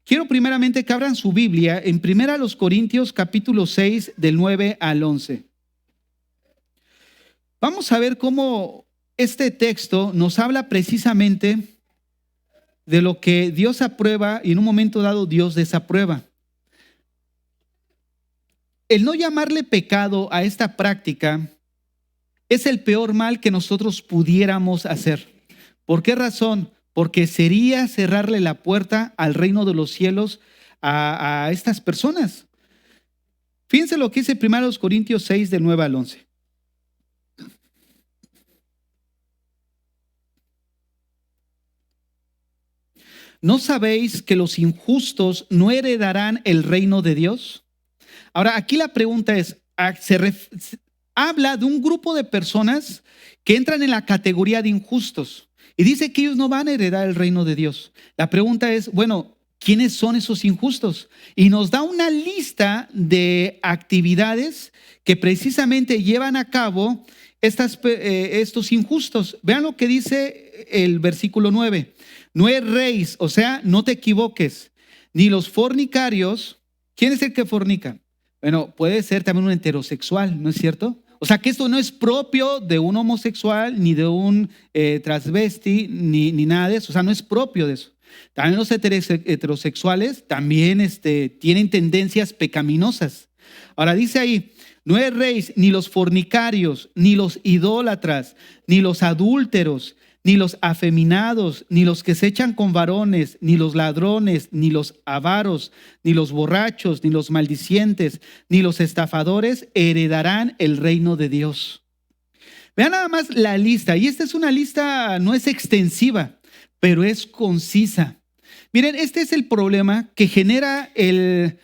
Quiero primeramente que abran su Biblia en 1 Corintios capítulo 6 del 9 al 11. Vamos a ver cómo este texto nos habla precisamente de lo que Dios aprueba y en un momento dado Dios desaprueba. El no llamarle pecado a esta práctica es el peor mal que nosotros pudiéramos hacer. ¿Por qué razón? Porque sería cerrarle la puerta al reino de los cielos a estas personas. Fíjense lo que dice 1 Corintios 6 del 9 al 11. ¿No sabéis que los injustos no heredarán el reino de Dios? Ahora, aquí la pregunta es, habla de un grupo de personas que entran en la categoría de injustos y dice que ellos no van a heredar el reino de Dios. La pregunta es, bueno, ¿quiénes son esos injustos? Y nos da una lista de actividades que precisamente llevan a cabo estos injustos. Vean lo que dice el versículo 9. No erréis, o sea, no te equivoques, ni los fornicarios. ¿Quién es el que fornica? Bueno, puede ser también un heterosexual, ¿no es cierto? O sea, que esto no es propio de un homosexual, ni de un transvesti, ni nada de eso. O sea, no es propio de eso. También los heterosexuales también tienen tendencias pecaminosas. Ahora dice ahí, no erréis ni los fornicarios, ni los idólatras, ni los adúlteros, ni los afeminados, ni los que se echan con varones, ni los ladrones, ni los avaros, ni los borrachos, ni los maldicientes, ni los estafadores heredarán el reino de Dios. Vean nada más la lista, y esta es una lista, no es extensiva, pero es concisa. Miren, este es el problema que genera el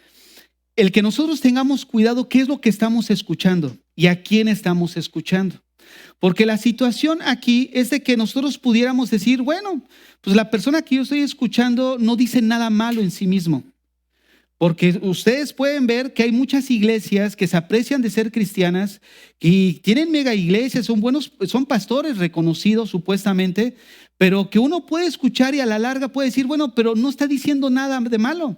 que nosotros tengamos cuidado qué es lo que estamos escuchando y a quién estamos escuchando. Porque la situación aquí es de que nosotros pudiéramos decir, bueno, pues la persona que yo estoy escuchando no dice nada malo en sí mismo. Porque ustedes pueden ver que hay muchas iglesias que se aprecian de ser cristianas y tienen mega iglesias, son pastores reconocidos supuestamente, pero que uno puede escuchar y a la larga puede decir, bueno, pero no está diciendo nada de malo.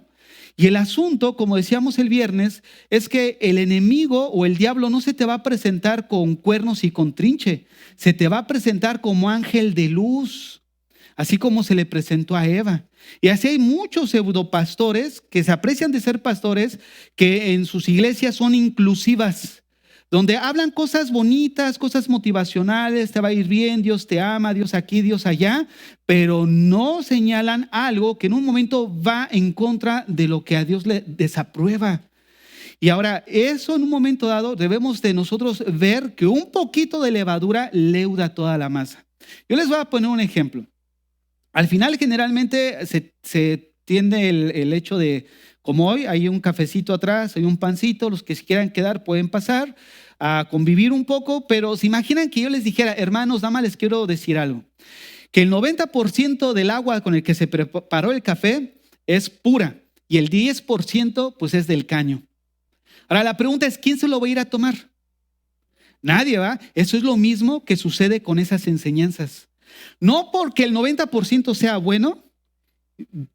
Y el asunto, como decíamos el viernes, es que el enemigo o el diablo no se te va a presentar con cuernos y con trinche, se te va a presentar como ángel de luz, así como se le presentó a Eva. Y así hay muchos pseudopastores que se aprecian de ser pastores que en sus iglesias son inclusivas, donde hablan cosas bonitas, cosas motivacionales, te va a ir bien, Dios te ama, Dios aquí, Dios allá, pero no señalan algo que en un momento va en contra de lo que a Dios le desaprueba. Y ahora, eso en un momento dado debemos de nosotros ver que un poquito de levadura leuda toda la masa. Yo les voy a poner un ejemplo. Al final generalmente se tiende el hecho de, como hoy hay un cafecito atrás, hay un pancito, los que se quieran quedar pueden pasar a convivir un poco, pero se imaginan que yo les dijera, hermanos, nada más les quiero decir algo, que el 90% del agua con el que se preparó el café es pura y el 10% pues es del caño. Ahora la pregunta es, ¿quién se lo va a ir a tomar? Nadie, ¿va? Eso es lo mismo que sucede con esas enseñanzas. No porque el 90% sea bueno,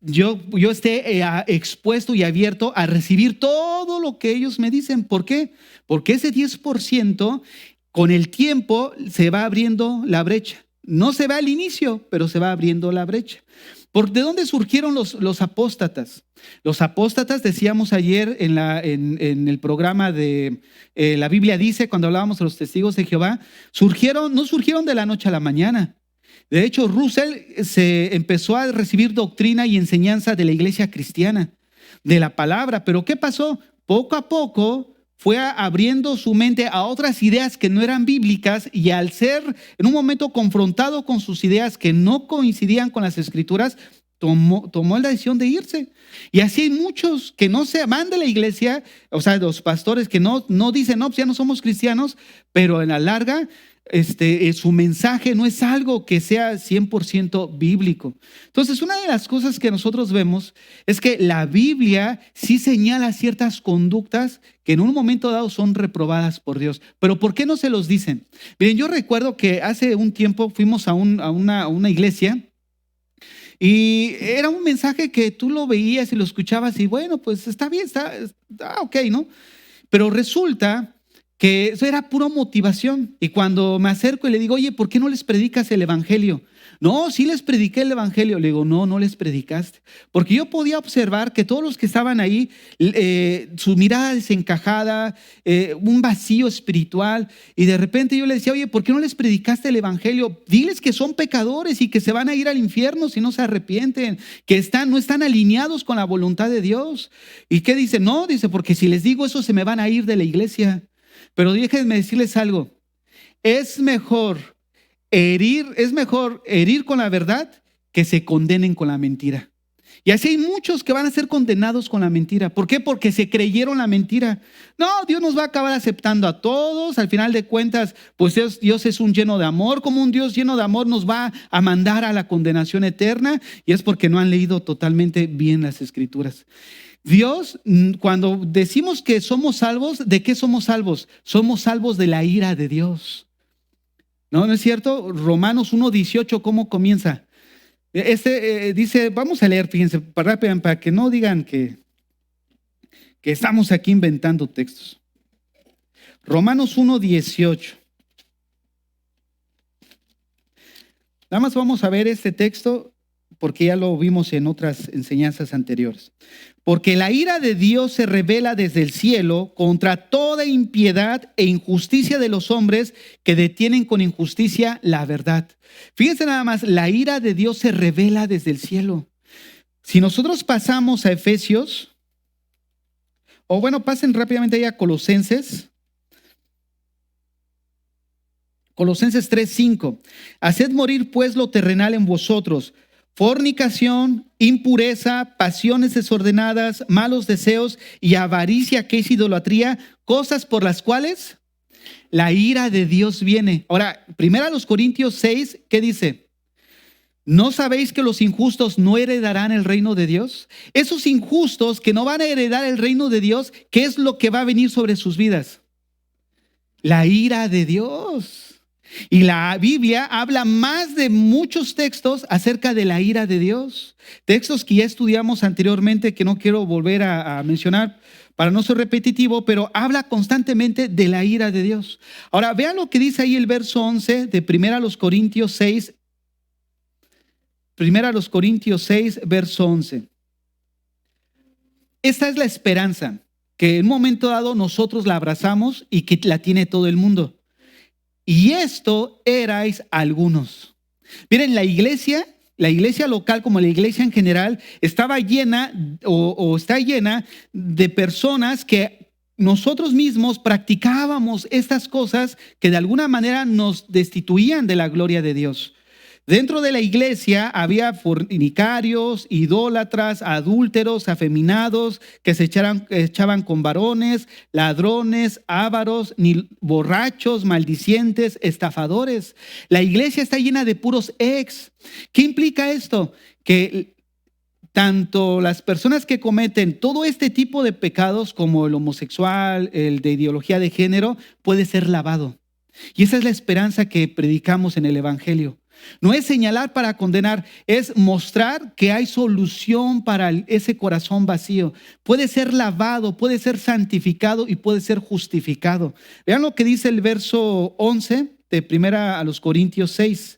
yo esté expuesto y abierto a recibir todo lo que ellos me dicen. ¿Por qué? Porque ese 10% con el tiempo se va abriendo la brecha. No se va al inicio, pero se va abriendo la brecha. ¿De dónde surgieron los apóstatas? Los apóstatas, decíamos ayer en el programa de La Biblia dice, cuando hablábamos de los testigos de Jehová, no surgieron de la noche a la mañana. De hecho, Russell se empezó a recibir doctrina y enseñanza de la iglesia cristiana, de la palabra. Pero ¿qué pasó? Poco a poco fue abriendo su mente a otras ideas que no eran bíblicas y al ser en un momento confrontado con sus ideas que no coincidían con las escrituras, tomó la decisión de irse. Y así hay muchos que no se van de la iglesia, o sea, los pastores que no dicen, no, pues ya no somos cristianos, pero en la larga su mensaje no es algo que sea 100% bíblico. Entonces, una de las cosas que nosotros vemos es que la Biblia sí señala ciertas conductas que en un momento dado son reprobadas por Dios. Pero ¿por qué no se los dicen? Miren, yo recuerdo que hace un tiempo fuimos a una iglesia Y era un mensaje que tú lo veías y lo escuchabas y bueno, pues está bien, está ok, ¿no? Pero resulta que eso era pura motivación. Y cuando me acerco y le digo, oye, ¿por qué no les predicas el evangelio? No, sí les prediqué el evangelio. Le digo, no, no les predicaste. Porque yo podía observar que todos los que estaban ahí, su mirada desencajada, un vacío espiritual. Y de repente yo le decía, oye, ¿por qué no les predicaste el evangelio? Diles que son pecadores y que se van a ir al infierno si no se arrepienten, que no están alineados con la voluntad de Dios. ¿Y qué dice? No, dice, porque si les digo eso se me van a ir de la iglesia. Pero déjenme decirles algo. Es mejor herir con la verdad que se condenen con la mentira. Y así hay muchos que van a ser condenados con la mentira. ¿Por qué? Porque se creyeron la mentira. No, Dios nos va a acabar aceptando a todos. Al final de cuentas, pues Dios es un lleno de amor. Como un Dios lleno de amor nos va a mandar a la condenación eterna. Y es porque no han leído totalmente bien las Escrituras. Dios, cuando decimos que somos salvos, ¿de qué somos salvos? Somos salvos de la ira de Dios. ¿No es cierto? Romanos 1:18, ¿cómo comienza? Dice, vamos a leer, fíjense, para que no digan que estamos aquí inventando textos. Romanos 1:18. Nada más vamos a ver este texto porque ya lo vimos en otras enseñanzas anteriores. Porque la ira de Dios se revela desde el cielo contra toda impiedad e injusticia de los hombres que detienen con injusticia la verdad. Fíjense nada más, la ira de Dios se revela desde el cielo. Si nosotros pasamos a Efesios, o bueno, pasen rápidamente ahí a Colosenses. Colosenses 3:5. Haced morir pues lo terrenal en vosotros: fornicación, impureza, pasiones desordenadas, malos deseos y avaricia, que es idolatría, cosas por las cuales la ira de Dios viene. Ahora, 1 Corintios 6, ¿qué dice? ¿No sabéis que los injustos no heredarán el reino de Dios? Esos injustos que no van a heredar el reino de Dios, ¿qué es lo que va a venir sobre sus vidas? La ira de Dios. Y la Biblia habla más de muchos textos acerca de la ira de Dios. Textos que ya estudiamos anteriormente, que no quiero volver a mencionar para no ser repetitivo, pero habla constantemente de la ira de Dios. Ahora, vean lo que dice ahí el verso 11 de 1 Corintios 6. 1 Corintios 6, verso 11. Esta es la esperanza, que en un momento dado nosotros la abrazamos y que la tiene todo el mundo. Y esto erais algunos. Miren, la iglesia local como la iglesia en general estaba llena o está llena de personas que nosotros mismos practicábamos estas cosas que de alguna manera nos destituían de la gloria de Dios. Dentro de la iglesia había fornicarios, idólatras, adúlteros, afeminados, que se echaban con varones, ladrones, ávaros, borrachos, maldicientes, estafadores. La iglesia está llena de puros ex. ¿Qué implica esto? Que tanto las personas que cometen todo este tipo de pecados como el homosexual, el de ideología de género, puede ser lavado. Y esa es la esperanza que predicamos en el evangelio. No es señalar para condenar, es mostrar que hay solución para ese corazón vacío. Puede ser lavado, puede ser santificado y puede ser justificado. Vean lo que dice el verso 11 de 1 Corintios 6.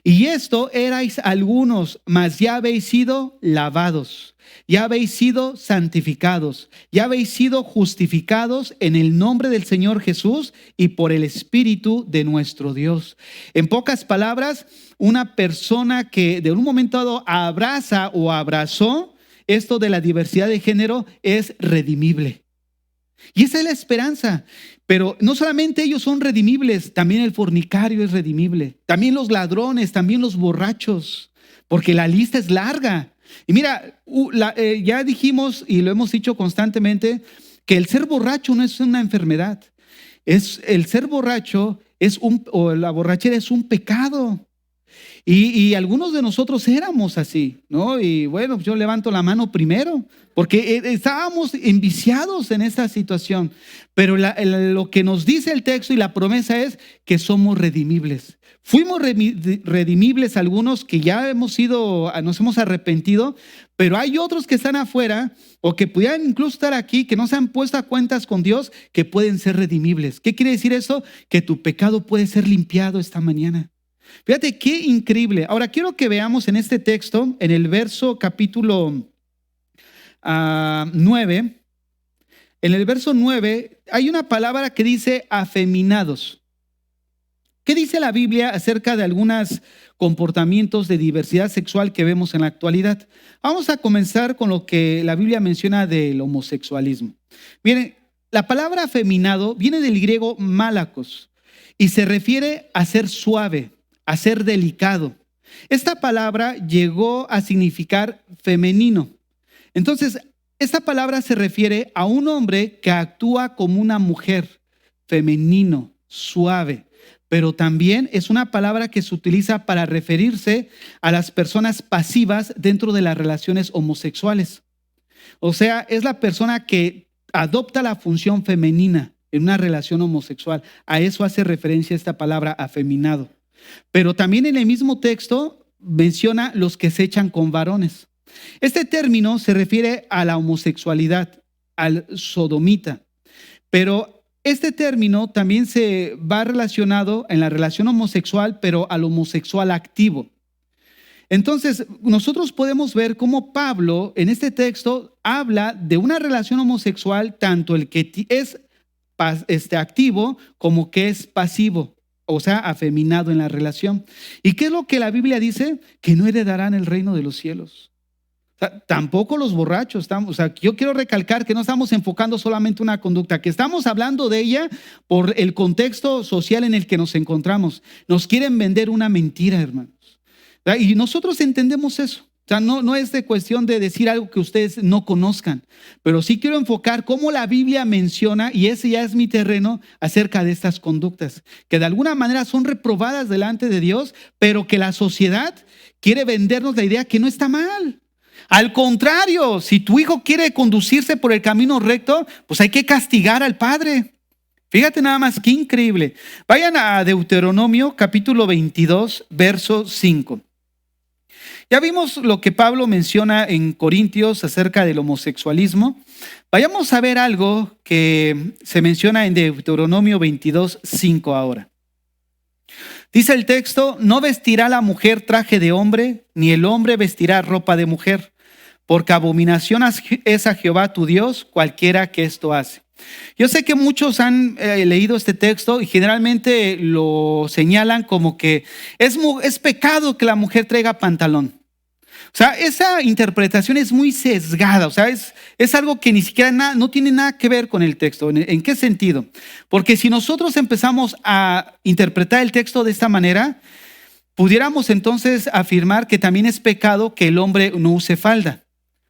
Y esto erais algunos, mas ya habéis sido lavados, ya habéis sido santificados, ya habéis sido justificados en el nombre del Señor Jesús y por el Espíritu de nuestro Dios. En pocas palabras, una persona que de un momento dado abraza o abrazó esto de la diversidad de género es redimible. Y esa es la esperanza. Pero no solamente ellos son redimibles, también el fornicario es redimible, también los ladrones, también los borrachos, porque la lista es larga. Y mira, ya dijimos y lo hemos dicho constantemente que el ser borracho no es una enfermedad. El ser borracho o la borrachera es un pecado. Y algunos de nosotros éramos así, ¿no? Y bueno, yo levanto la mano primero, porque estábamos enviciados en esta situación. Pero lo que nos dice el texto y la promesa es que somos redimibles. Fuimos redimibles algunos que ya nos hemos arrepentido, pero hay otros que están afuera o que pudieran incluso estar aquí, que no se han puesto a cuentas con Dios, que pueden ser redimibles. ¿Qué quiere decir eso? Que tu pecado puede ser limpiado esta mañana. Fíjate qué increíble. Ahora quiero que veamos en este texto, en el verso capítulo 9, en el verso 9 hay una palabra que dice afeminados. ¿Qué dice la Biblia acerca de algunos comportamientos de diversidad sexual que vemos en la actualidad? Vamos a comenzar con lo que la Biblia menciona del homosexualismo. Miren, la palabra afeminado viene del griego malakos y se refiere a ser suave, a ser delicado. Esta palabra llegó a significar femenino. Entonces, esta palabra se refiere a un hombre que actúa como una mujer, femenino, suave. Pero también es una palabra que se utiliza para referirse a las personas pasivas dentro de las relaciones homosexuales. O sea, es la persona que adopta la función femenina en una relación homosexual. A eso hace referencia esta palabra afeminado. Pero también en el mismo texto menciona los que se echan con varones. Este término se refiere a la homosexualidad, al sodomita. Pero este término también se va relacionado en la relación homosexual, pero al homosexual activo. Entonces, nosotros podemos ver cómo Pablo en este texto habla de una relación homosexual, tanto el que es activo como que es pasivo, o sea, afeminado en la relación. ¿Y qué es lo que la Biblia dice? Que no heredarán el reino de los cielos. Tampoco los borrachos estamos, yo quiero recalcar que no estamos enfocando solamente una conducta, que estamos hablando de ella por el contexto social en el que nos encontramos. Nos quieren vender una mentira, hermanos. Y nosotros entendemos eso. No es de cuestión de decir algo que ustedes no conozcan, pero sí quiero enfocar cómo la Biblia menciona, y ese ya es mi terreno, acerca de estas conductas, que de alguna manera son reprobadas delante de Dios, pero que la sociedad quiere vendernos la idea que no está mal. Al contrario, si tu hijo quiere conducirse por el camino recto, pues hay que castigar al padre. Fíjate nada más, qué increíble. Vayan a Deuteronomio capítulo 22, verso 5. Ya vimos lo que Pablo menciona en Corintios acerca del homosexualismo. Vayamos a ver algo que se menciona en Deuteronomio 22, 5 ahora. Dice el texto: no vestirá la mujer traje de hombre, ni el hombre vestirá ropa de mujer, porque abominación es a Jehová tu Dios cualquiera que esto hace. Yo sé que muchos han leído este texto y generalmente lo señalan como que es pecado que la mujer traiga pantalón. O sea, esa interpretación es muy sesgada, o sea, es algo que ni siquiera no tiene nada que ver con el texto. ¿En qué sentido? Porque si nosotros empezamos a interpretar el texto de esta manera, pudiéramos entonces afirmar que también es pecado que el hombre no use falda.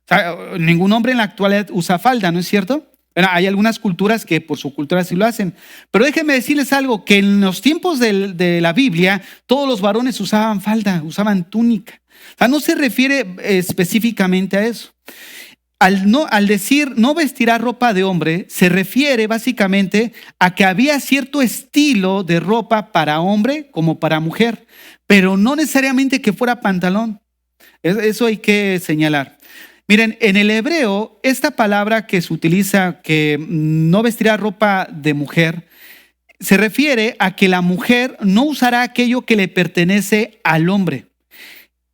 O sea, ningún hombre en la actualidad usa falda, ¿no es cierto? Hay algunas culturas que por su cultura sí lo hacen. Pero déjenme decirles algo, que en los tiempos de la Biblia, todos los varones usaban falda, usaban túnica. O sea, no se refiere específicamente a eso. Al decir no vestirá ropa de hombre, se refiere básicamente a que había cierto estilo de ropa para hombre como para mujer, pero no necesariamente que fuera pantalón. Eso hay que señalar. Miren, en el hebreo, esta palabra que se utiliza, que no vestirá ropa de mujer, se refiere a que la mujer no usará aquello que le pertenece al hombre.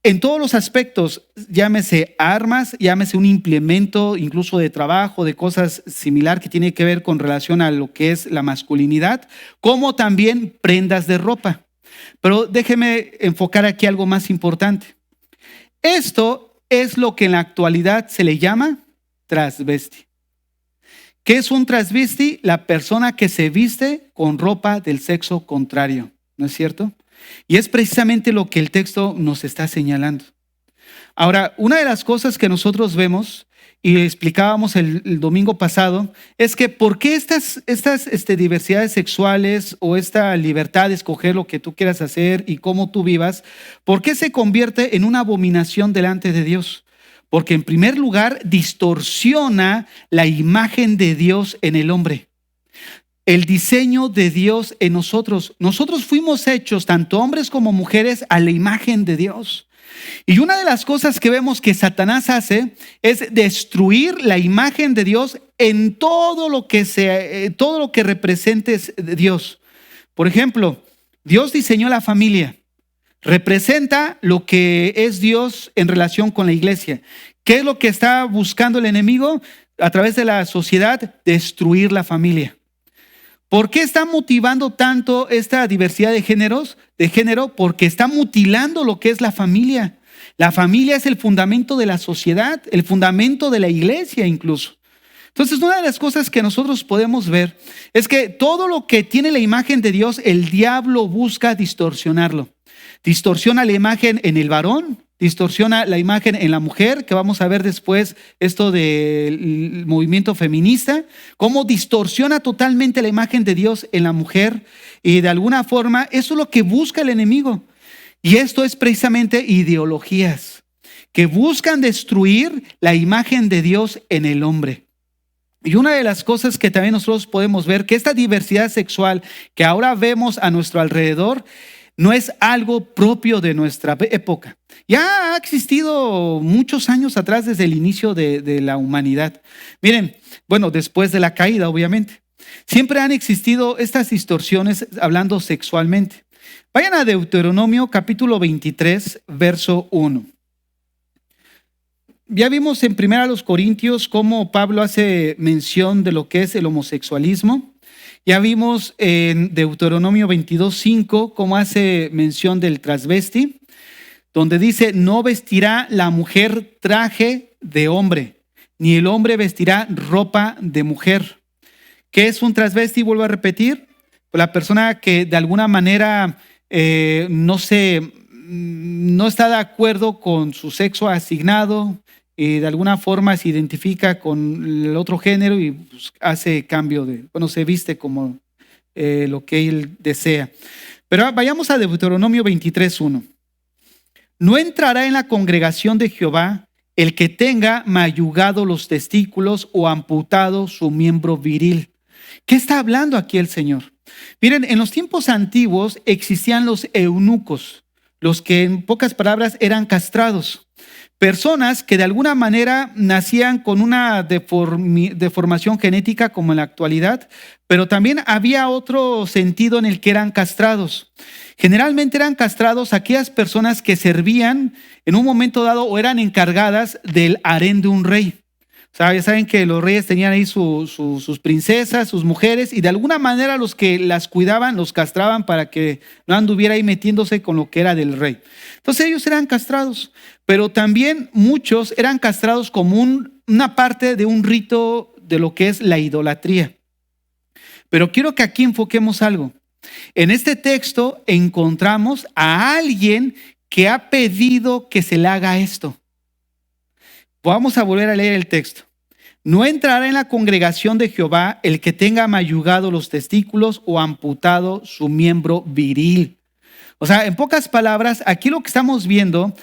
En todos los aspectos, llámese armas, llámese un implemento incluso de trabajo, de cosas similar que tiene que ver con relación a lo que es la masculinidad, como también prendas de ropa. Pero déjeme enfocar aquí algo más importante. Esto es lo que en la actualidad se le llama transvesti. ¿Qué es un transvesti? La persona que se viste con ropa del sexo contrario, ¿no es cierto? Y es precisamente lo que el texto nos está señalando. Ahora, una de las cosas que nosotros vemos y explicábamos el domingo pasado es que por qué estas diversidades sexuales o esta libertad de escoger lo que tú quieras hacer y cómo tú vivas, ¿por qué se convierte en una abominación delante de Dios? Porque en primer lugar distorsiona la imagen de Dios en el hombre. El diseño de Dios en nosotros. Nosotros fuimos hechos, tanto hombres como mujeres, a la imagen de Dios. Y una de las cosas que vemos que Satanás hace es destruir la imagen de Dios en todo lo que represente Dios. Por ejemplo, Dios diseñó la familia. Representa lo que es Dios en relación con la iglesia. ¿Qué es lo que está buscando el enemigo a través de la sociedad? Destruir la familia. ¿Por qué está motivando tanto esta diversidad de género? Porque está mutilando lo que es la familia. La familia es el fundamento de la sociedad, el fundamento de la iglesia incluso. Entonces, una de las cosas que nosotros podemos ver es que todo lo que tiene la imagen de Dios, el diablo busca distorsionarlo. Distorsiona la imagen en el varón, distorsiona la imagen en la mujer, que vamos a ver después esto del movimiento feminista, cómo distorsiona totalmente la imagen de Dios en la mujer, y de alguna forma eso es lo que busca el enemigo. Y esto es precisamente ideologías que buscan destruir la imagen de Dios en el hombre. Y una de las cosas que también nosotros podemos ver, que esta diversidad sexual que ahora vemos a nuestro alrededor, no es algo propio de nuestra época. Ya ha existido muchos años atrás, desde el inicio de la humanidad. Miren, bueno, después de la caída, obviamente. Siempre han existido estas distorsiones hablando sexualmente. Vayan a Deuteronomio capítulo 23, verso 1. Ya vimos en 1 Corintios cómo Pablo hace mención de lo que es el homosexualismo. Ya vimos en Deuteronomio 22:5 cómo hace mención del transvesti, donde dice: no vestirá la mujer traje de hombre, ni el hombre vestirá ropa de mujer. ¿Qué es un transvesti? Vuelvo a repetir: la persona que de alguna manera no está de acuerdo con su sexo asignado, y de alguna forma se identifica con el otro género y pues hace cambio se viste como lo que él desea. Pero vayamos a Deuteronomio 23:1. No entrará en la congregación de Jehová el que tenga mayugado los testículos o amputado su miembro viril. ¿Qué está hablando aquí el Señor? Miren, en los tiempos antiguos existían los eunucos, los que en pocas palabras eran castrados. Personas que de alguna manera nacían con una deformación genética como en la actualidad, pero también había otro sentido en el que eran castrados. Generalmente eran castrados aquellas personas que servían en un momento dado o eran encargadas del harén de un rey. O sea, ya saben que los reyes tenían ahí sus princesas, sus mujeres, y de alguna manera los que las cuidaban los castraban para que no anduviera ahí metiéndose con lo que era del rey. Entonces ellos eran castrados, pero también muchos eran castrados como una parte de un rito de lo que es la idolatría. Pero quiero que aquí enfoquemos algo. En este texto encontramos a alguien que ha pedido que se le haga esto. Vamos a volver a leer el texto. No entrará en la congregación de Jehová el que tenga mayugado los testículos o amputado su miembro viril. O sea, en pocas palabras, aquí lo que estamos viendo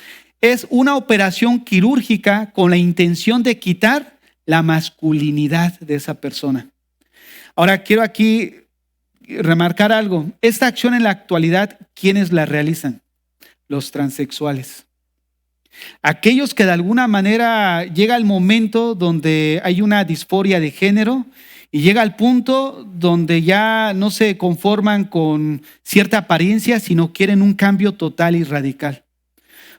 es una operación quirúrgica con la intención de quitar la masculinidad de esa persona. Ahora, quiero aquí remarcar algo. Esta acción en la actualidad, ¿quiénes la realizan? Los transexuales. Aquellos que de alguna manera llega el momento donde hay una disforia de género y llega al punto donde ya no se conforman con cierta apariencia, sino quieren un cambio total y radical.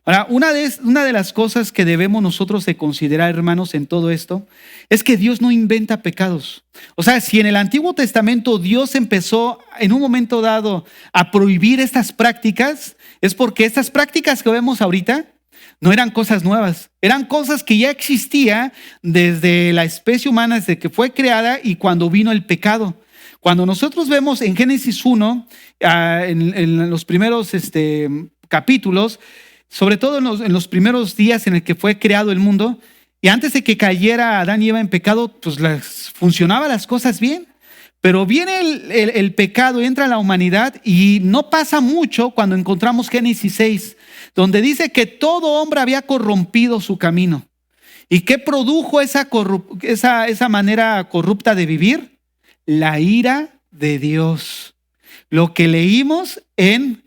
Ahora, una de las cosas que debemos nosotros de considerar, hermanos, en todo esto, es que Dios no inventa pecados. O sea, si en el Antiguo Testamento Dios empezó en un momento dado a prohibir estas prácticas, es porque estas prácticas que vemos ahorita no eran cosas nuevas, eran cosas que ya existían desde la especie humana, desde que fue creada y cuando vino el pecado. Cuando nosotros vemos en Génesis 1, en los primeros capítulos, sobre todo en los primeros días en el que fue creado el mundo, y antes de que cayera Adán y Eva en pecado, pues funcionaban las cosas bien. Pero viene el pecado, entra a la humanidad y no pasa mucho cuando encontramos Génesis 6, donde dice que todo hombre había corrompido su camino. ¿Y qué produjo esa manera corrupta de vivir? La ira de Dios. Lo que leímos en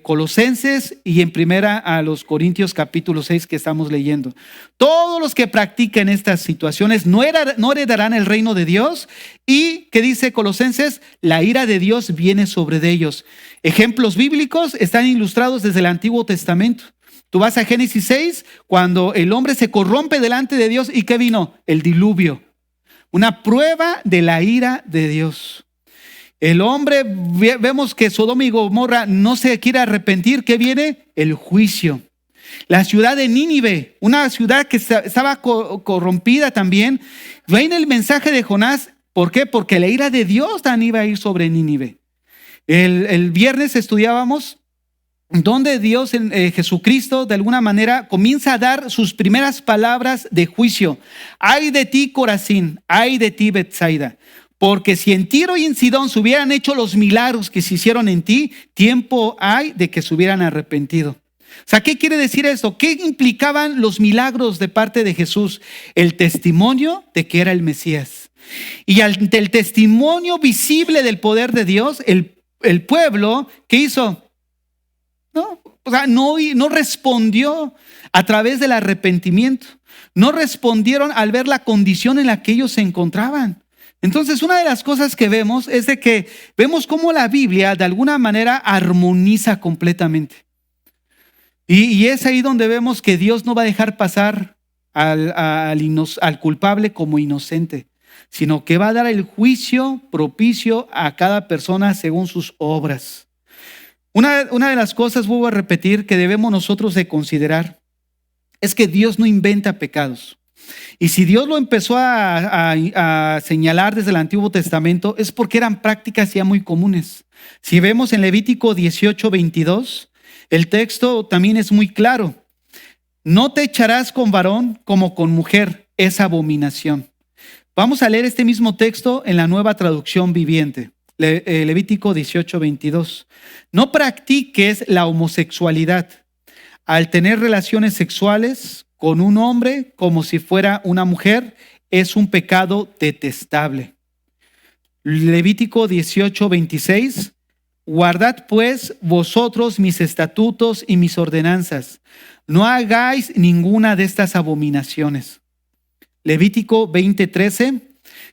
Colosenses y en primera a los Corintios capítulo 6 que estamos leyendo. Todos los que practiquen estas situaciones no heredarán el reino de Dios. Y ¿qué dice Colosenses? La ira de Dios viene sobre ellos. Ejemplos bíblicos están ilustrados desde el Antiguo Testamento. Tú vas a Génesis 6, cuando el hombre se corrompe delante de Dios. ¿Y qué vino? El diluvio. Una prueba de la ira de Dios. El hombre, vemos que Sodoma y Gomorra no se quiere arrepentir. ¿Qué viene? El juicio. La ciudad de Nínive, una ciudad que estaba corrompida también. Viene el mensaje de Jonás. ¿Por qué? Porque la ira de Dios también iba a ir sobre Nínive. El viernes estudiábamos donde Dios, Jesucristo, de alguna manera comienza a dar sus primeras palabras de juicio. Ay de ti, Corazín, ay de ti, Betsaida. Porque si en Tiro y en Sidón se hubieran hecho los milagros que se hicieron en ti, tiempo hay de que se hubieran arrepentido. O sea, ¿qué quiere decir esto? ¿Qué implicaban los milagros de parte de Jesús? El testimonio de que era el Mesías. Y ante el testimonio visible del poder de Dios, el pueblo, ¿qué hizo? No respondió a través del arrepentimiento. No respondieron al ver la condición en la que ellos se encontraban. Entonces, una de las cosas que vemos es de que vemos cómo la Biblia de alguna manera armoniza completamente. Y es ahí donde vemos que Dios no va a dejar pasar al culpable como inocente, sino que va a dar el juicio propicio a cada persona según sus obras. Una de las cosas, vuelvo a repetir, que debemos nosotros de considerar es que Dios no inventa pecados. Y si Dios lo empezó a señalar desde el Antiguo Testamento es porque eran prácticas ya muy comunes. Si vemos en Levítico 18:22, el texto también es muy claro. No te echarás con varón como con mujer, es abominación. Vamos a leer este mismo texto en la Nueva Traducción Viviente. Levítico 18:22. No practiques la homosexualidad al tener relaciones sexuales con un hombre como si fuera una mujer, es un pecado detestable. Levítico 18:26. Guardad pues vosotros mis estatutos y mis ordenanzas. No hagáis ninguna de estas abominaciones. Levítico 20:13.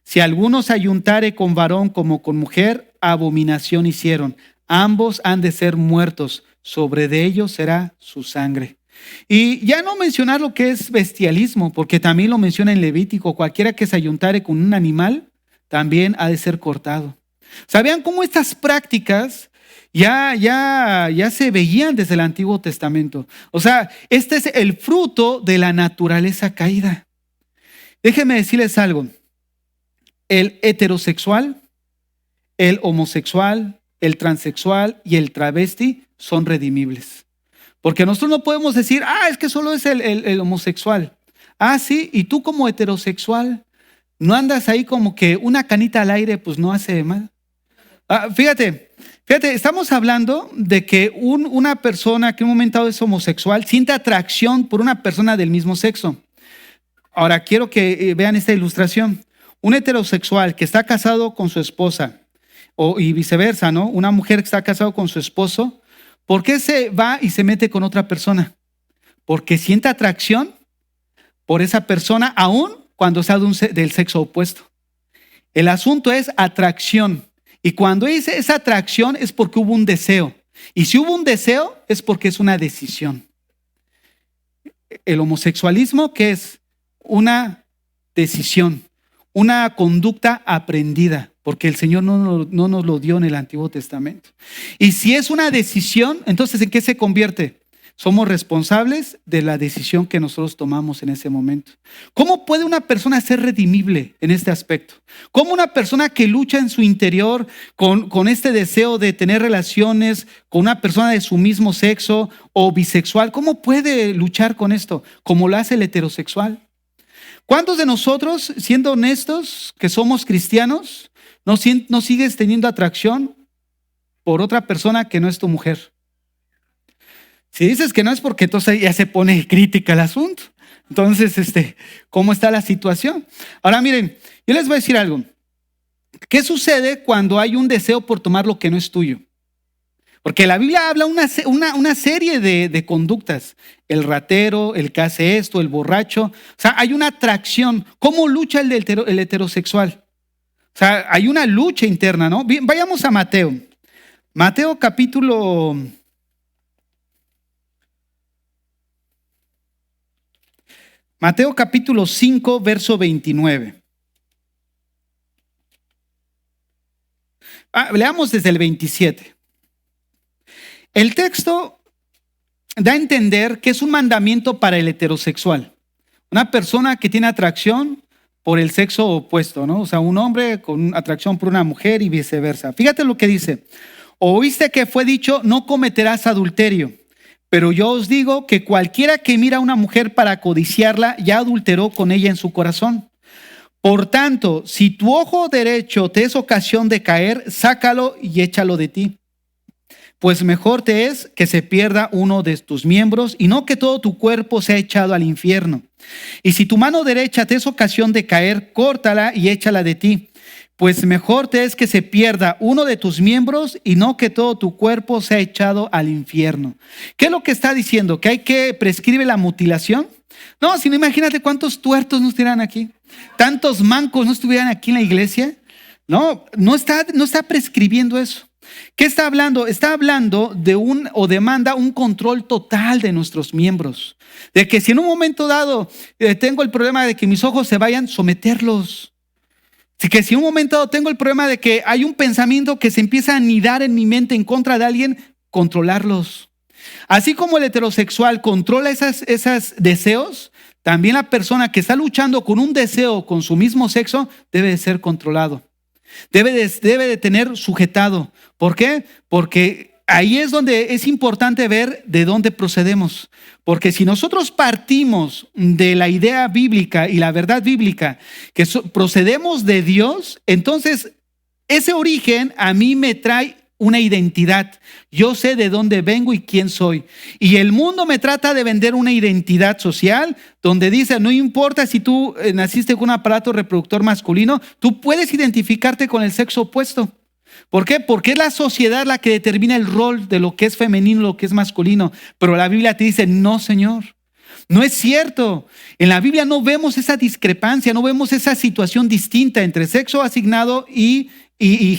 Si alguno se ayuntare con varón como con mujer, abominación hicieron. Ambos han de ser muertos. Sobre de ellos será su sangre. Y ya no mencionar lo que es bestialismo, porque también lo menciona en Levítico. Cualquiera que se ayuntare con un animal, también ha de ser cortado. ¿Sabían cómo estas prácticas ya se veían desde el Antiguo Testamento? O sea, este es el fruto de la naturaleza caída. Déjenme decirles algo. El heterosexual, el homosexual, el transexual y el travesti son redimibles. Porque nosotros no podemos decir, es que solo es el homosexual. Sí, y tú como heterosexual, no andas ahí como que una canita al aire, pues no hace mal. Fíjate, estamos hablando de que una persona que en un momento dado es homosexual siente atracción por una persona del mismo sexo. Ahora, quiero que vean esta ilustración. Un heterosexual que está casado con su esposa, y viceversa, ¿no? Una mujer que está casada con su esposo, ¿por qué se va y se mete con otra persona? Porque siente atracción por esa persona, aún cuando sea del sexo opuesto. El asunto es atracción. Y cuando dice esa atracción es porque hubo un deseo. Y si hubo un deseo es porque es una decisión. El homosexualismo, ¿qué es? Una decisión, una conducta aprendida, porque el Señor no nos lo dio en el Antiguo Testamento. Y si es una decisión, entonces ¿en qué se convierte? somos responsables de la decisión que nosotros tomamos en ese momento. ¿Cómo puede una persona ser redimible en este aspecto? ¿Cómo una persona que lucha en su interior con este deseo de tener relaciones con una persona de su mismo sexo o bisexual, cómo puede luchar con esto? Como lo hace el heterosexual. ¿Cuántos de nosotros, siendo honestos, que somos cristianos, no sigues teniendo atracción por otra persona que no es tu mujer? Si dices que no, es porque entonces ya se pone crítica el asunto. Entonces, ¿cómo está la situación? Ahora miren, yo les voy a decir algo. ¿Qué sucede cuando hay un deseo por tomar lo que no es tuyo? Porque la Biblia habla una serie de conductas. El ratero, el que hace esto, el borracho. O sea, hay una atracción. ¿Cómo lucha el heterosexual? O sea, hay una lucha interna, ¿no? Bien, vayamos a Mateo. Mateo capítulo 5, verso 29. Leamos desde el 27. El texto da a entender que es un mandamiento para el heterosexual. Una persona que tiene atracción por el sexo opuesto, ¿no? O sea, un hombre con atracción por una mujer y viceversa. Fíjate lo que dice. Oíste que fue dicho, no cometerás adulterio. Pero yo os digo que cualquiera que mira a una mujer para codiciarla, ya adulteró con ella en su corazón. Por tanto, si tu ojo derecho te es ocasión de caer, sácalo y échalo de ti. Pues mejor te es que se pierda uno de tus miembros y no que todo tu cuerpo sea echado al infierno. Y si tu mano derecha te es ocasión de caer, córtala y échala de ti. Pues mejor te es que se pierda uno de tus miembros y no que todo tu cuerpo sea echado al infierno. ¿Qué es lo que está diciendo? ¿Que hay que prescribe la mutilación? No, sino imagínate cuántos tuertos no estuvieran aquí. Tantos mancos no estuvieran aquí en la iglesia. No está prescribiendo eso. ¿Qué está hablando? Está hablando de demanda un control total de nuestros miembros. De que si en un momento dado tengo el problema de que mis ojos se vayan, someterlos. Así que si en un momento dado tengo el problema de que hay un pensamiento que se empieza a anidar en mi mente en contra de alguien, controlarlos. Así como el heterosexual controla esos deseos, también la persona que está luchando con un deseo con su mismo sexo debe de ser controlado. Debe de tener sujetado. ¿Por qué? Porque ahí es donde es importante ver de dónde procedemos. Porque si nosotros partimos de la idea bíblica y la verdad bíblica, que procedemos de Dios, entonces ese origen a mí me trae una identidad. Yo sé de dónde vengo y quién soy. Y el mundo me trata de vender una identidad social donde dice, no importa si tú naciste con un aparato reproductor masculino, tú puedes identificarte con el sexo opuesto. ¿Por qué? Porque es la sociedad la que determina el rol de lo que es femenino, lo que es masculino. Pero la Biblia te dice, no, Señor. No es cierto. En la Biblia no vemos esa discrepancia, no vemos esa situación distinta entre sexo asignado y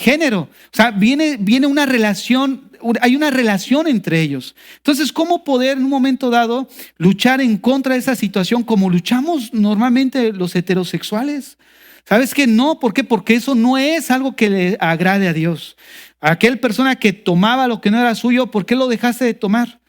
género. O sea, viene una relación, hay una relación entre ellos. Entonces, ¿cómo poder en un momento dado luchar en contra de esa situación como luchamos normalmente los heterosexuales? ¿Sabes qué? No, ¿por qué? Porque eso no es algo que le agrade a Dios. Aquel persona que tomaba lo que no era suyo, ¿por qué lo dejaste de tomar?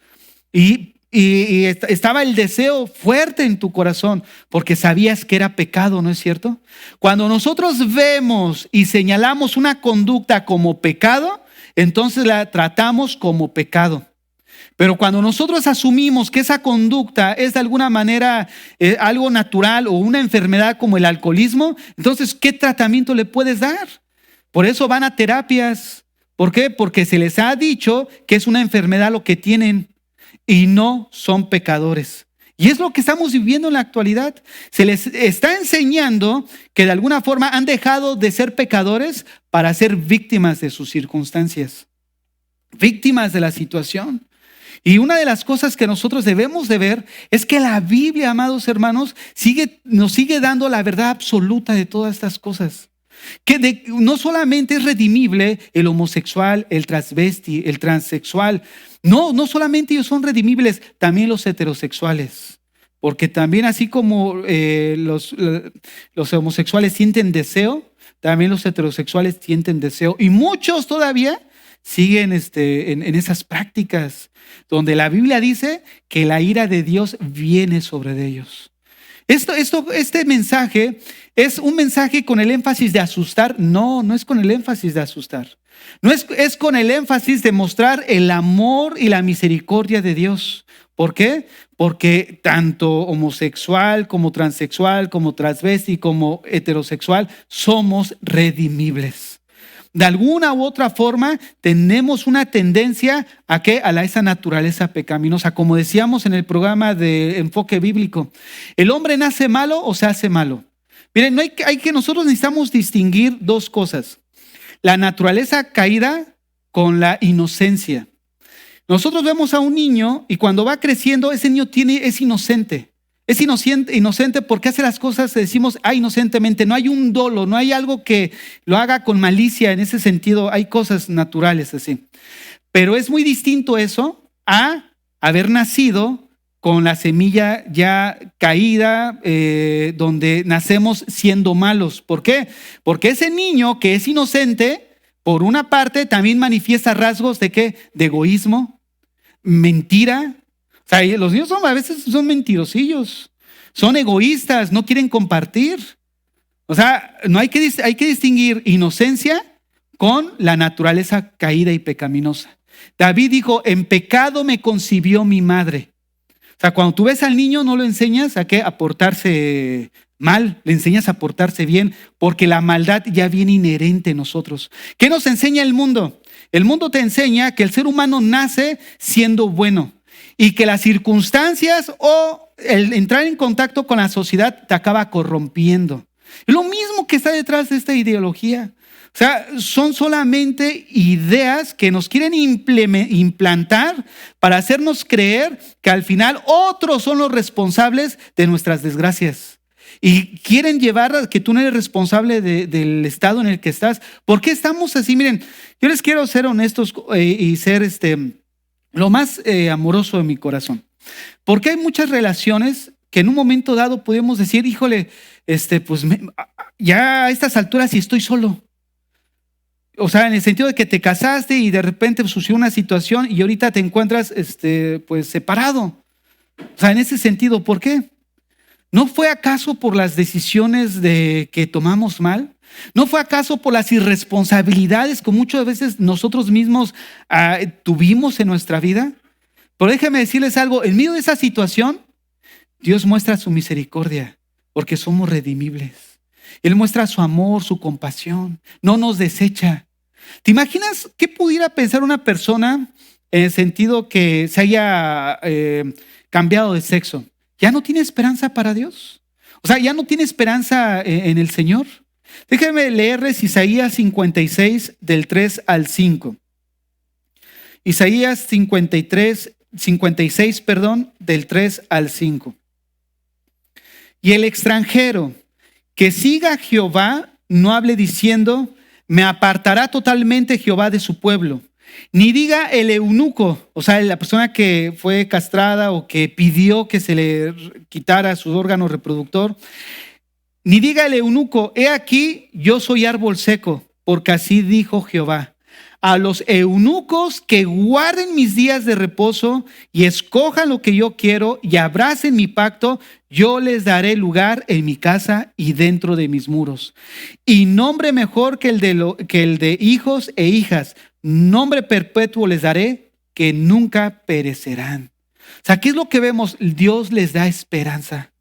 Y estaba el deseo fuerte en tu corazón porque sabías que era pecado, ¿no es cierto? Cuando nosotros vemos y señalamos una conducta como pecado, entonces la tratamos como pecado. Pero cuando nosotros asumimos que esa conducta es de alguna manera algo natural o una enfermedad como el alcoholismo, entonces ¿qué tratamiento le puedes dar? Por eso van a terapias. ¿Por qué? Porque se les ha dicho que es una enfermedad lo que tienen y no son pecadores. Y es lo que estamos viviendo en la actualidad. Se les está enseñando que de alguna forma han dejado de ser pecadores para ser víctimas de sus circunstancias, víctimas de la situación. Y una de las cosas que nosotros debemos de ver es que la Biblia, amados hermanos, nos sigue dando la verdad absoluta de todas estas cosas. Que no solamente es redimible el homosexual, el transvesti, el transexual. No solamente ellos son redimibles, también los heterosexuales. Porque también así como los homosexuales sienten deseo, también los heterosexuales sienten deseo. Y muchos todavía siguen en esas prácticas, donde la Biblia dice que la ira de Dios viene sobre ellos. Este mensaje es un mensaje con el énfasis de asustar. No, no es con el énfasis de asustar. No es con el énfasis de mostrar el amor y la misericordia de Dios. ¿Por qué? Porque tanto homosexual como transexual, como transvesti, como heterosexual, somos redimibles. De alguna u otra forma tenemos una tendencia a esa naturaleza pecaminosa. Como decíamos en el programa de Enfoque Bíblico, ¿el hombre nace malo o se hace malo? Miren, nosotros necesitamos distinguir dos cosas: la naturaleza caída con la inocencia. Nosotros vemos a un niño y cuando va creciendo, ese niño es inocente. Es inocente porque hace las cosas, decimos, inocentemente. No hay un dolo, no hay algo que lo haga con malicia en ese sentido. Hay cosas naturales así. Pero es muy distinto eso a haber nacido con la semilla ya caída, donde nacemos siendo malos. ¿Por qué? Porque ese niño que es inocente, por una parte, también manifiesta rasgos de ¿qué? De egoísmo, mentira. O sea, los niños a veces son mentirosillos, son egoístas, no quieren compartir. O sea, hay que distinguir inocencia con la naturaleza caída y pecaminosa. David dijo, en pecado me concibió mi madre. O sea, cuando tú ves al niño no lo enseñas a portarse mal, le enseñas a portarse bien, porque la maldad ya viene inherente en nosotros. ¿Qué nos enseña el mundo? El mundo te enseña que el ser humano nace siendo bueno y que las circunstancias o el entrar en contacto con la sociedad te acaba corrompiendo. Es lo mismo que está detrás de esta ideología. O sea, son solamente ideas que nos quieren implantar para hacernos creer que al final otros son los responsables de nuestras desgracias. Y quieren llevar a que tú no eres responsable del estado en el que estás. ¿Por qué estamos así? Miren, yo les quiero ser honestos y ser lo más amoroso de mi corazón. Porque hay muchas relaciones que en un momento dado podemos decir, híjole, pues ya a estas alturas sí estoy solo. O sea, en el sentido de que te casaste y de repente sucedió una situación y ahorita te encuentras pues separado. O sea, en ese sentido, ¿por qué? ¿No fue acaso por las decisiones que tomamos mal? ¿No fue acaso por las irresponsabilidades que muchas veces nosotros mismos tuvimos en nuestra vida? Pero déjenme decirles algo, en medio de esa situación, Dios muestra su misericordia porque somos redimibles. Él muestra su amor, su compasión, no nos desecha. ¿Te imaginas qué pudiera pensar una persona en el sentido que se haya cambiado de sexo? ¿Ya no tiene esperanza para Dios? O sea, ¿ya no tiene esperanza en el Señor? Déjenme leerles Isaías 56 del 3 al 5. Isaías 56, del 3 al 5. Y el extranjero que siga a Jehová no hable diciendo, me apartará totalmente Jehová de su pueblo. Ni diga el eunuco, o sea, la persona que fue castrada o que pidió que se le quitara su órgano reproductor. Ni diga el eunuco, he aquí, yo soy árbol seco, porque así dijo Jehová. A los eunucos que guarden mis días de reposo y escojan lo que yo quiero y abracen mi pacto, yo les daré lugar en mi casa y dentro de mis muros. Y nombre mejor que el de hijos e hijas, nombre perpetuo les daré que nunca perecerán. O sea, ¿qué es lo que vemos? Dios les da esperanza.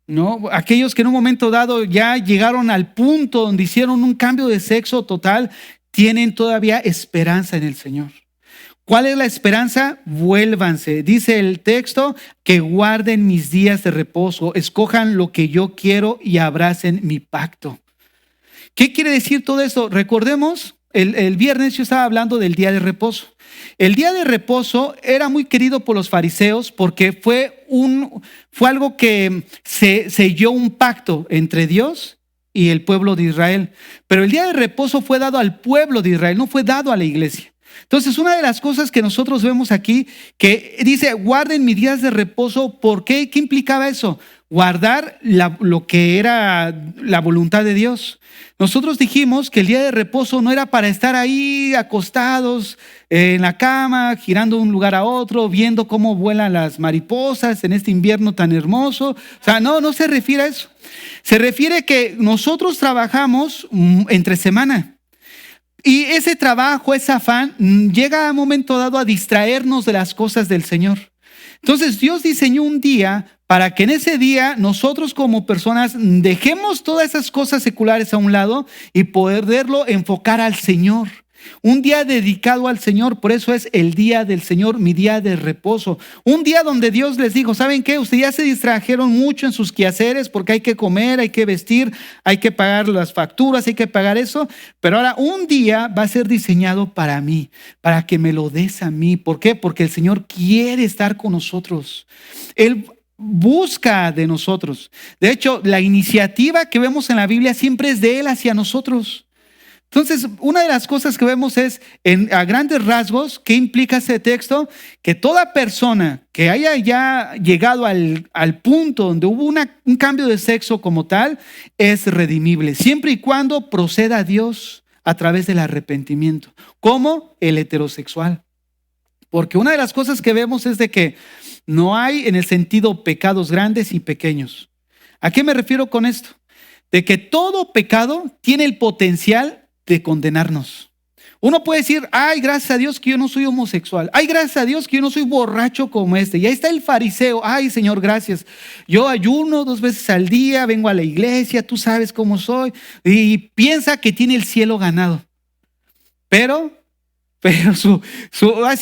¿No? Aquellos que en un momento dado ya llegaron al punto donde hicieron un cambio de sexo total, tienen todavía esperanza en el Señor. ¿Cuál es la esperanza? Vuélvanse. Dice el texto, que guarden mis días de reposo, escojan lo que yo quiero y abracen mi pacto. ¿Qué quiere decir todo eso? Recordemos, el viernes yo estaba hablando del día de reposo. El día de reposo era muy querido por los fariseos porque fue algo que se selló un pacto entre Dios y el pueblo de Israel. Pero el día de reposo fue dado al pueblo de Israel, no fue dado a la iglesia. Entonces, una de las cosas que nosotros vemos aquí, que dice, guarden mis días de reposo, ¿por qué? ¿Qué implicaba eso? Guardar lo que era la voluntad de Dios. Nosotros dijimos que el día de reposo no era para estar ahí acostados en la cama, girando de un lugar a otro, viendo cómo vuelan las mariposas en este invierno tan hermoso. O sea, no se refiere a eso. Se refiere que nosotros trabajamos entre semana. Y ese trabajo, ese afán, llega a un momento dado a distraernos de las cosas del Señor. Entonces Dios diseñó un día para que en ese día nosotros como personas dejemos todas esas cosas seculares a un lado y poderlo enfocar al Señor. Un día dedicado al Señor, por eso es el día del Señor, mi día de reposo. Un día donde Dios les dijo, ¿saben qué? Ustedes ya se distrajeron mucho en sus quehaceres porque hay que comer, hay que vestir, hay que pagar las facturas, hay que pagar eso. Pero ahora un día va a ser diseñado para mí, para que me lo des a mí. ¿Por qué? Porque el Señor quiere estar con nosotros. Él busca de nosotros. De hecho, la iniciativa que vemos en la Biblia siempre es de Él hacia nosotros. Entonces, una de las cosas que vemos es, a grandes rasgos, ¿qué implica ese texto? Que toda persona que haya ya llegado al punto donde hubo un cambio de sexo como tal, es redimible, siempre y cuando proceda a Dios a través del arrepentimiento, como el heterosexual. Porque una de las cosas que vemos es de que no hay en el sentido pecados grandes y pequeños. ¿A qué me refiero con esto? De que todo pecado tiene el potencial de condenarnos. Uno puede decir, ay, gracias a Dios que yo no soy homosexual. Ay, gracias a Dios que yo no soy borracho como este. Y ahí está el fariseo. Ay, Señor, gracias. Yo ayuno 2 veces al día, vengo a la iglesia, tú sabes cómo soy. Y piensa que tiene el cielo ganado. Pero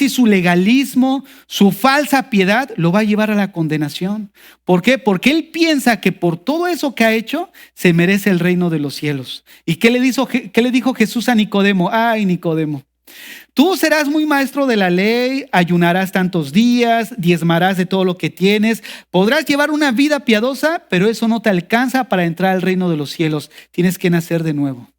su legalismo, su falsa piedad lo va a llevar a la condenación. ¿Por qué? Porque él piensa que por todo eso que ha hecho se merece el reino de los cielos. ¿Y qué le dijo Jesús a Nicodemo? Ay, Nicodemo, tú serás muy maestro de la ley, ayunarás tantos días, diezmarás de todo lo que tienes, podrás llevar una vida piadosa, pero eso no te alcanza para entrar al reino de los cielos. Tienes que nacer de nuevo.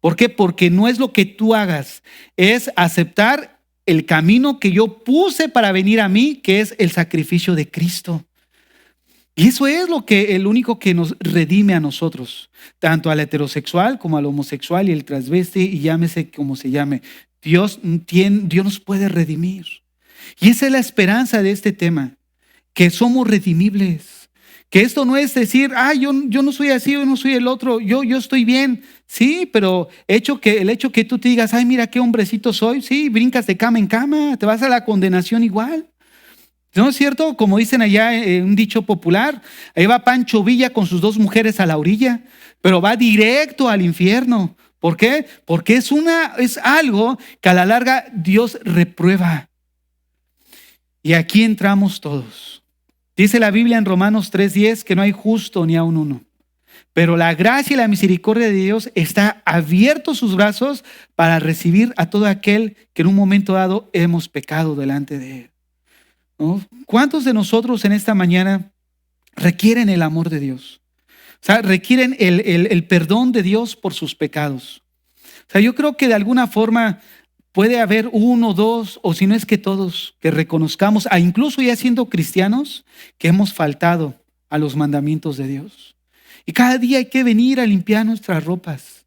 ¿Por qué? Porque no es lo que tú hagas, es aceptar el camino que yo puse para venir a mí, que es el sacrificio de Cristo. Y eso es el único que nos redime a nosotros, tanto al heterosexual como al homosexual y el transvesti, y llámese como se llame. Dios nos puede redimir. Y esa es la esperanza de este tema, que somos redimibles. Que esto no es decir, yo no soy así, yo no soy el otro, yo estoy bien. Sí, pero el hecho que tú te digas, ay, mira qué hombrecito soy, sí, brincas de cama en cama, te vas a la condenación igual. ¿No es cierto? Como dicen allá un dicho popular, ahí va Pancho Villa con sus 2 mujeres a la orilla, pero va directo al infierno. ¿Por qué? Porque es algo que a la larga Dios reprueba. Y aquí entramos todos. Dice la Biblia en Romanos 3:10 que no hay justo ni aun uno. Pero la gracia y la misericordia de Dios está abiertos sus brazos para recibir a todo aquel que en un momento dado hemos pecado delante de Él. ¿No? ¿Cuántos de nosotros en esta mañana requieren el amor de Dios? O sea, requieren el perdón de Dios por sus pecados. O sea, yo creo que de alguna forma puede haber 1, 2, o si no es que todos, que reconozcamos, incluso ya siendo cristianos, que hemos faltado a los mandamientos de Dios. Y cada día hay que venir a limpiar nuestras ropas.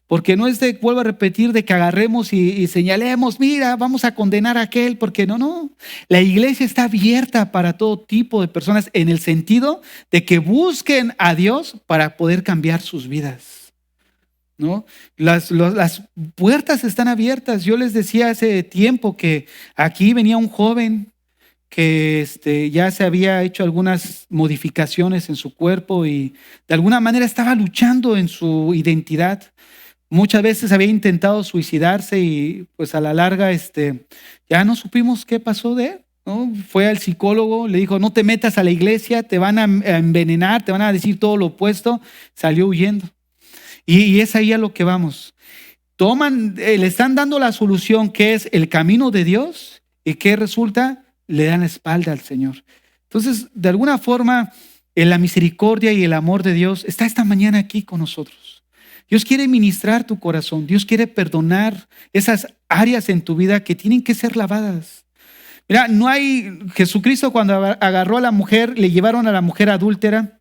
Porque no es vuelvo a repetir, de que agarremos y señalemos, mira, vamos a condenar a aquel, porque no. La iglesia está abierta para todo tipo de personas en el sentido de que busquen a Dios para poder cambiar sus vidas. ¿No? Las puertas están abiertas. Yo les decía hace tiempo que aquí venía un joven que ya se había hecho algunas modificaciones en su cuerpo y de alguna manera estaba luchando en su identidad. Muchas veces había intentado suicidarse y pues a la larga ya no supimos qué pasó de él, ¿no? Fue al psicólogo, le dijo, no te metas a la iglesia, te van a envenenar, te van a decir todo lo opuesto. Salió huyendo. Y es ahí a lo que vamos. Le están dando la solución, que es el camino de Dios, y ¿qué resulta? Le dan la espalda al Señor. Entonces, de alguna forma, la misericordia y el amor de Dios está esta mañana aquí con nosotros. Dios quiere ministrar tu corazón. Dios quiere perdonar esas áreas en tu vida que tienen que ser lavadas. Mira, no hay, Jesucristo cuando agarró a la mujer, le llevaron a la mujer adúltera,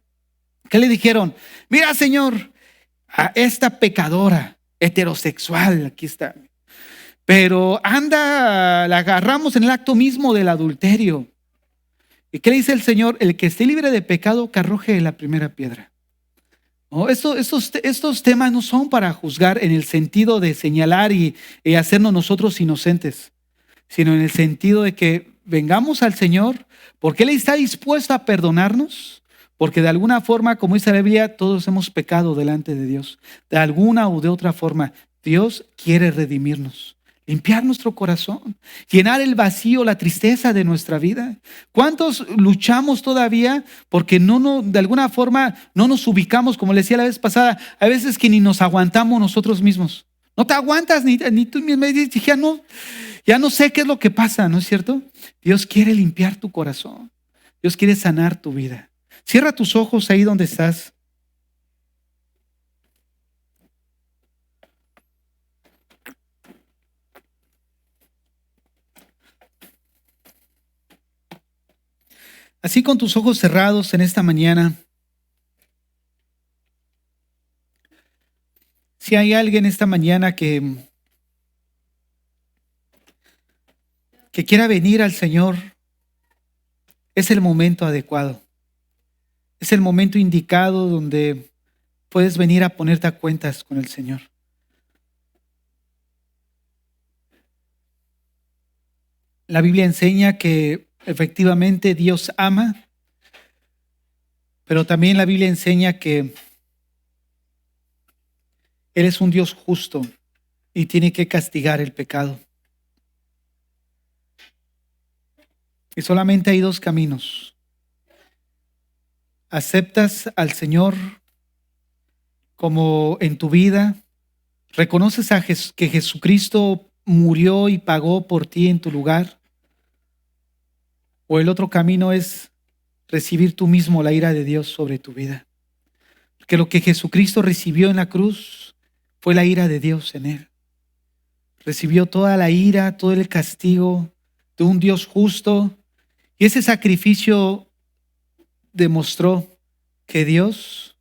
¿qué le dijeron? Mira, Señor, a esta pecadora heterosexual, aquí está, pero anda, la agarramos en el acto mismo del adulterio. ¿Y qué le dice el Señor? El que esté libre de pecado, que arroje la primera piedra. ¿No? Estos temas no son para juzgar en el sentido de señalar y hacernos nosotros inocentes, sino en el sentido de que vengamos al Señor porque Él está dispuesto a perdonarnos, porque de alguna forma, como dice la Biblia, todos hemos pecado delante de Dios. De alguna u de otra forma, Dios quiere redimirnos, limpiar nuestro corazón, llenar el vacío, la tristeza de nuestra vida. ¿Cuántos luchamos todavía porque de alguna forma no nos ubicamos, como le decía la vez pasada, a veces que ni nos aguantamos nosotros mismos? No te aguantas ni tú mismo, ya no sé qué es lo que pasa, ¿no es cierto? Dios quiere limpiar tu corazón. Dios quiere sanar tu vida. Cierra tus ojos ahí donde estás. Así con tus ojos cerrados en esta mañana. Si hay alguien esta mañana que quiera venir al Señor, es el momento adecuado. Es el momento indicado donde puedes venir a ponerte a cuentas con el Señor. La Biblia enseña que efectivamente Dios ama, pero también la Biblia enseña que Él es un Dios justo y tiene que castigar el pecado. Y solamente hay dos caminos. Aceptas al Señor como en tu vida, reconoces que Jesucristo murió y pagó por ti en tu lugar, o el otro camino es recibir tú mismo la ira de Dios sobre tu vida. Porque lo que Jesucristo recibió en la cruz fue la ira de Dios en Él. Recibió toda la ira, todo el castigo de un Dios justo, y ese sacrificio demostró que Dios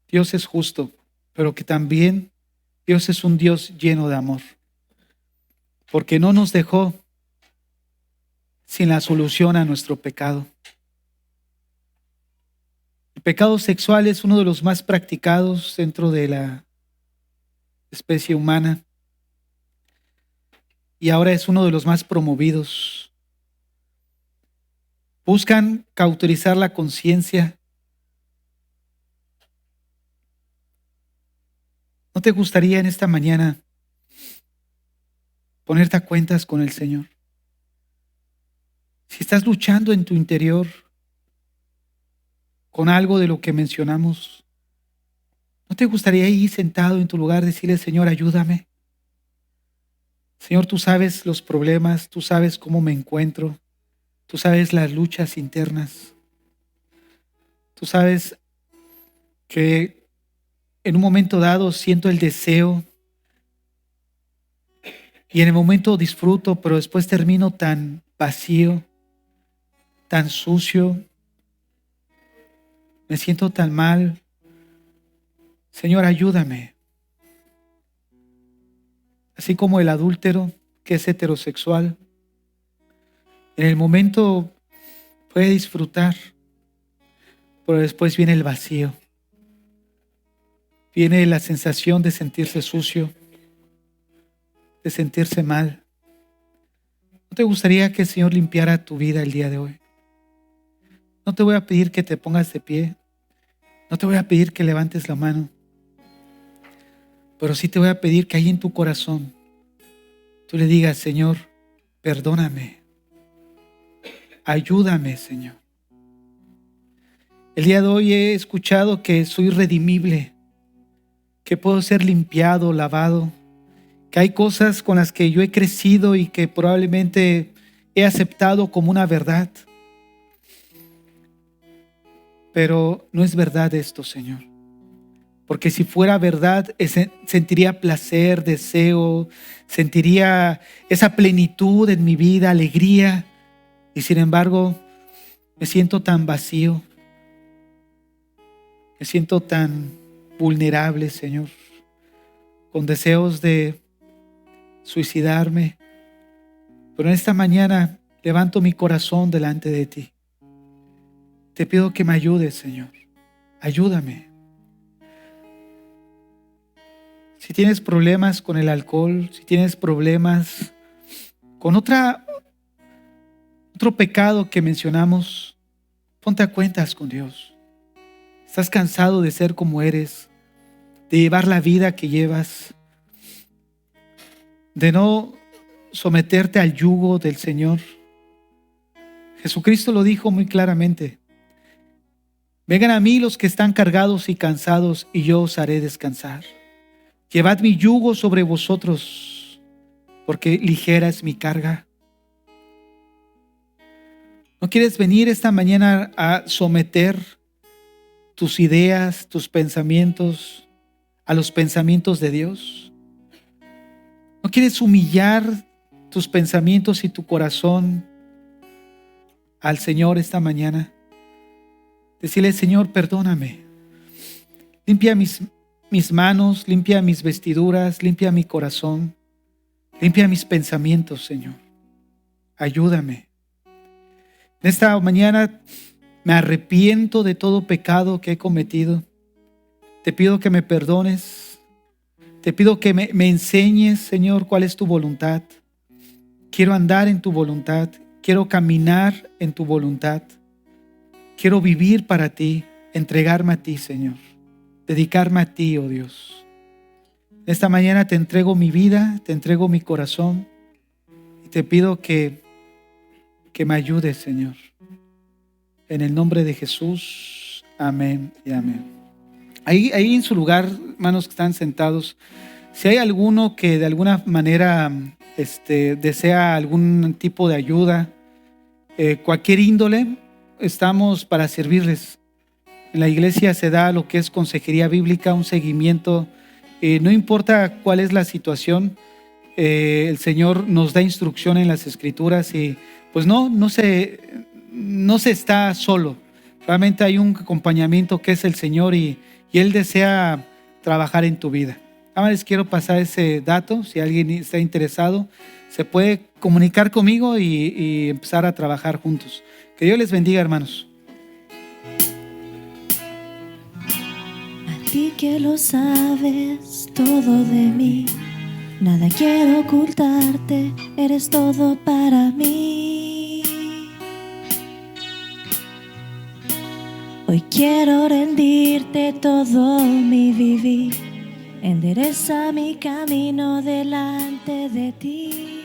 es justo, pero que también Dios es un Dios lleno de amor, porque no nos dejó sin la solución a nuestro pecado. El pecado sexual es uno de los más practicados dentro de la especie humana y ahora es uno de los más promovidos. Buscan cauterizar la conciencia. ¿No te gustaría en esta mañana ponerte a cuentas con el Señor? Si estás luchando en tu interior con algo de lo que mencionamos, ¿no te gustaría ir sentado en tu lugar decirle, Señor, ayúdame? Señor, tú sabes los problemas, tú sabes cómo me encuentro, tú sabes las luchas internas, tú sabes que en un momento dado siento el deseo y en el momento disfruto, pero después termino tan vacío, tan sucio, me siento tan mal. Señor, ayúdame. Así como el adúltero que es heterosexual, en el momento puede disfrutar, pero después viene el vacío. Viene la sensación de sentirse sucio, de sentirse mal. ¿No te gustaría que el Señor limpiara tu vida el día de hoy? No te voy a pedir que te pongas de pie, no te voy a pedir que levantes la mano, pero sí te voy a pedir que ahí en tu corazón tú le digas, Señor, perdóname, ayúdame, Señor. El día de hoy he escuchado que soy redimible, que puedo ser limpiado, lavado, que hay cosas con las que yo he crecido y que probablemente he aceptado como una verdad. Pero no es verdad esto, Señor, porque si fuera verdad, sentiría placer, deseo, sentiría esa plenitud en mi vida, alegría, y sin embargo, me siento tan vacío, me siento tan vulnerable, Señor, con deseos de suicidarme. Pero en esta mañana levanto mi corazón delante de ti. Te pido que me ayudes, Señor. Ayúdame. Si tienes problemas con el alcohol, si tienes problemas con otro pecado que mencionamos, ponte a cuentas con Dios. ¿Estás cansado de ser como eres, de llevar la vida que llevas, de no someterte al yugo del Señor? Jesucristo lo dijo muy claramente: vengan a mí los que están cargados y cansados, y yo os haré descansar. Llevad mi yugo sobre vosotros, porque ligera es mi carga. ¿No quieres venir esta mañana a someter tus ideas, tus pensamientos a los pensamientos de Dios? ¿No quieres humillar tus pensamientos y tu corazón al Señor esta mañana? Decirle: Señor, perdóname. Limpia mis manos, limpia mis vestiduras, limpia mi corazón, limpia mis pensamientos, Señor. Ayúdame. En esta mañana me arrepiento de todo pecado que he cometido. Te pido que me perdones. Te pido que me enseñes, Señor, cuál es tu voluntad. Quiero andar en tu voluntad. Quiero caminar en tu voluntad. Quiero vivir para ti, entregarme a ti, Señor. Dedicarme a ti, oh Dios. Esta mañana te entrego mi vida, te entrego mi corazón y te pido que me ayudes, Señor. En el nombre de Jesús, amén y amén. Ahí en su lugar, hermanos que están sentados, si hay alguno que de alguna manera desea algún tipo de ayuda, cualquier índole, estamos para servirles. En la iglesia se da lo que es consejería bíblica, un seguimiento. No importa cuál es la situación, el Señor nos da instrucción en las Escrituras y pues no se está solo. Realmente hay un acompañamiento que es el Señor y Él desea trabajar en tu vida. Ahora les quiero pasar ese dato. Si alguien está interesado, se puede comunicar conmigo y empezar a trabajar juntos. Que Dios les bendiga, hermanos. A ti que lo sabes todo de mí, nada quiero ocultarte, eres todo para mí. Hoy quiero rendirte todo mi vivir, endereza mi camino delante de ti.